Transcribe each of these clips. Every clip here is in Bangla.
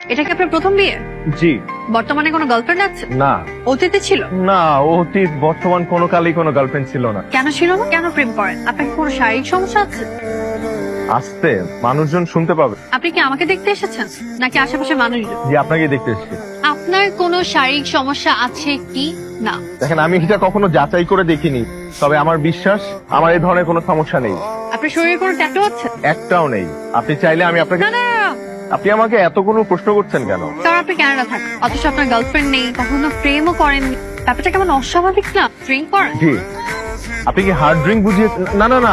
এটা কি আপনার প্রথম বিয়ে? জি বর্তমানে কোনো গার্লফ্রেন্ড আছে? না অতীতে ছিল? না, অতীত বর্তমান কোনো কালেই কোনো গার্লফ্রেন্ড ছিল না। কেন ছিল না? কেন প্রেম করেন? আপনার কি কোনো শারীরিক সমস্যা আছে? আসতে মানুষজন শুনতে পাবে। আপনি কি আমাকে দেখতে এসেছেন নাকি আশেপাশে মানুষজন? জি আপনাকে দেখতে এসেছি। আপনার কোনো শারীরিক সমস্যা আছে কি না? দেখেন আমি এটা কখনো যাচাই করে দেখিনি, তবে আমার বিশ্বাস আমার এই ধরনের কোনো সমস্যা নেই। আপনার শরীরে কোনো ট্যাটু আছে? একটাও নেই। আপনি চাইলে আমি আপনাকে। না না না, না। আপনি আমাকে এতগুলো প্রশ্ন করছেন কেন? কারণ আপনি কানাডা থাকেন, অথচ আপনার গার্লফ্রেন্ড নেই, কখনো প্রেমও করেননি। ব্যাপারটা কেমন অস্বাভাবিক না? ড্রিঙ্ক করেন? জি। আপনি কি হার্ড ড্রিঙ্ক বুঝিয়ে? না না না,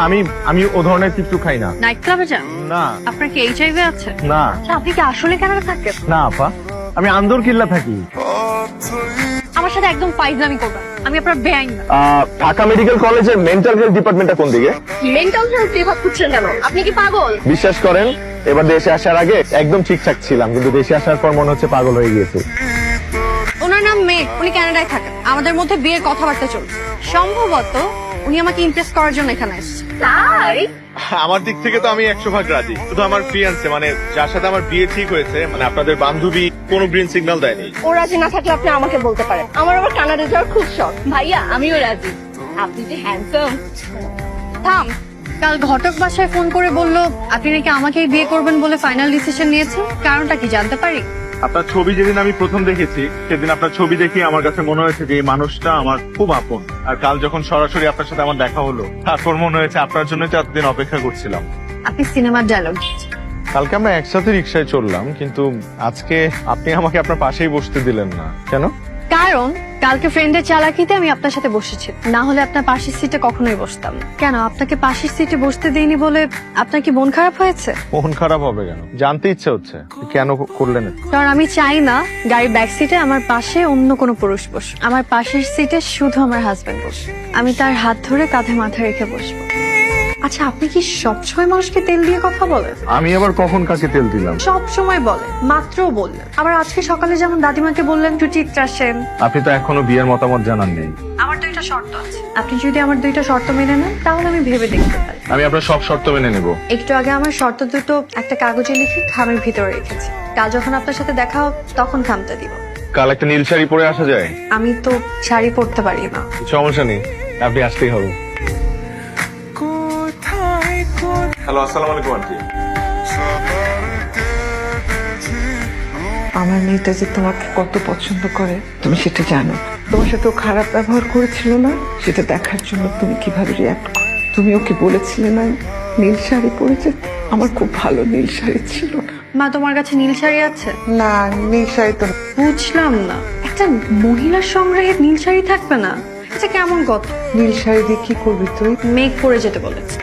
আমি ও ধরনের কিছু খাই না। নাইট ক্লাবে যান? না আপনার কি এইচআইভি আছে? না আপনি কি আসলে কানাডা থাকেন? না আপা, আমি আন্দর কিল্লা থাকি। আমার সাথে একদম ফাইজলামি করবেন, আমি আপনার বেআইন না। ঢাকা মেডিকেল কলেজের মেন্টাল হেলথ ডিপার্টমেন্টটা কোন দিকে? মেন্টাল হেলথ বিভাগ খুঁজছেন কেন? আপনি কি পাগল? বিশ্বাস করেন এবার দেশে আসার আগে একদম ঠিকঠাক ছিলাম, কিন্তু দেশে আসার পর মনে হচ্ছে পাগল হয়ে গিয়েছে। ওনার নাম মেঘ, উনি কানাডায় থাকেন। আমাদের মধ্যে বিয়ের কথাবার্তা চলছে। সম্ভবত উনি আমাকে ইমপ্রেস করার জন্য এখানে এসেছে। তাই আমার দিক থেকে তো আমি 100% রাজি, শুধু আমার ফিয়ান্সে মানে যার সাথে আমার বিয়ে ঠিক হয়েছে, মানে আপনাদের বান্ধবী কোনো গ্রিন সিগন্যাল দেয়নি। ও রাজি না থাকলে আপনি আমাকে বলতে পারেন। আমার আবার কানাডা যাওয়ার খুব শখ। ভাইয়া আমিও রাজি। আপনি যে হ্যান্ডসাম। থাম। কাল ঘটক বাসায় ফোন করে বলল আপনি নাকি আমাকেই বিয়ে করবেন বলে ফাইনাল ডিসিশন নিয়েছেন। কারণটা কি জানতে পারি? আপনার ছবি যেদিন আমি প্রথম দেখেছি সেদিন আপনার ছবি দেখে আমার কাছে মনে হয়েছে যে এই মানুষটা আমার খুব আপন। আর কাল যখন সরাসরি আপনার সাথে আমার দেখা হলো, তারপর মনে হয়েছে আপনার জন্যই তো এতদিন অপেক্ষা করছিলাম। আপনি সিনেমার ডায়লগ। কালকে আমরা একসাথে রিক্সায় চললাম, কিন্তু আজকে আপনি আমাকে আপনার পাশেই বসতে দিলেন না কেন? কারণ কালকে ফ্রেন্ডের চালাকিতে আমি আপনার সাথে বসেছি, না হলে আপনার পাশের সিটে কখনোই বসতাম না। কেন আপনাকে পাশের সিটে বসতে দেইনি বলে আপনার কি মন খারাপ হয়েছে? মন খারাপ হবে কেন? জানতে ইচ্ছে হচ্ছে কেন করলেন এটা? কারণ আমি চাই না গাড়ির ব্যাক সিটে আমার পাশে অন্য কোনো পুরুষ বসে। আমার পাশের সিটে শুধু আমার হাজবেন্ড বসে। আমি তার হাত ধরে কাঁধে মাথা রেখে বসবো। আচ্ছা, আপনি কি সবসময় মানুষকে তেল দিয়ে কথা বলেন? আমি আবার কখন কাকে তেল দিলাম? সব সময় বলেন, মাত্রও বললেন। আবার আজকে সকালে যেমন দাদিমাকে বললেন সুচিত্রা সেন। আপনি তো এখনো বিয়ের মতামত জানান নেই। আমার দুইটা শর্ত আছে, আপনি যদি আমার দুইটা শর্ত মেনে নেন তাহলে আমি ভেবে দেখতে পারি। আমি আপনার সব শর্ত মেনে নেব। একটু আগে আমার শর্ত দুটো একটা কাগজে লিখে খামের ভিতরে রেখেছি। কাল যখন আপনার সাথে দেখা হোক তখন খামটা দিব। কাল একটা নীল শাড়ি পরে আসা যায়? আমি তো শাড়ি পরতে পারি না। সমস্যা নেই, আপনি আসতেই হবে। হ্যালো, আসসালামু আলাইকুম আন্টি। আমার মেয়েটা যে তোমাকে কত পছন্দ করে তুমি সেটা জানো। তোমার সাথে ও খারাপ ব্যবহার করেছিল না, সেটা দেখার জন্য তুমি কিভাবে রিয়াক্ট করো। তুমি ওকে বলেছিলে না নীল শাড়ি পরেছে? আমার খুব ভালো নীল শাড়ি ছিল না। মা, তোমার কাছে নীল শাড়ি আছে? না, নীল শাড়ি তো বুঝলাম না, একটা মহিলার সংগ্রহে নীল শাড়ি থাকবে না? এটা কেমন কথা? নীল শাড়ি দিয়ে কি করবি তুই? মেঘ পরে যেতে বলেছে।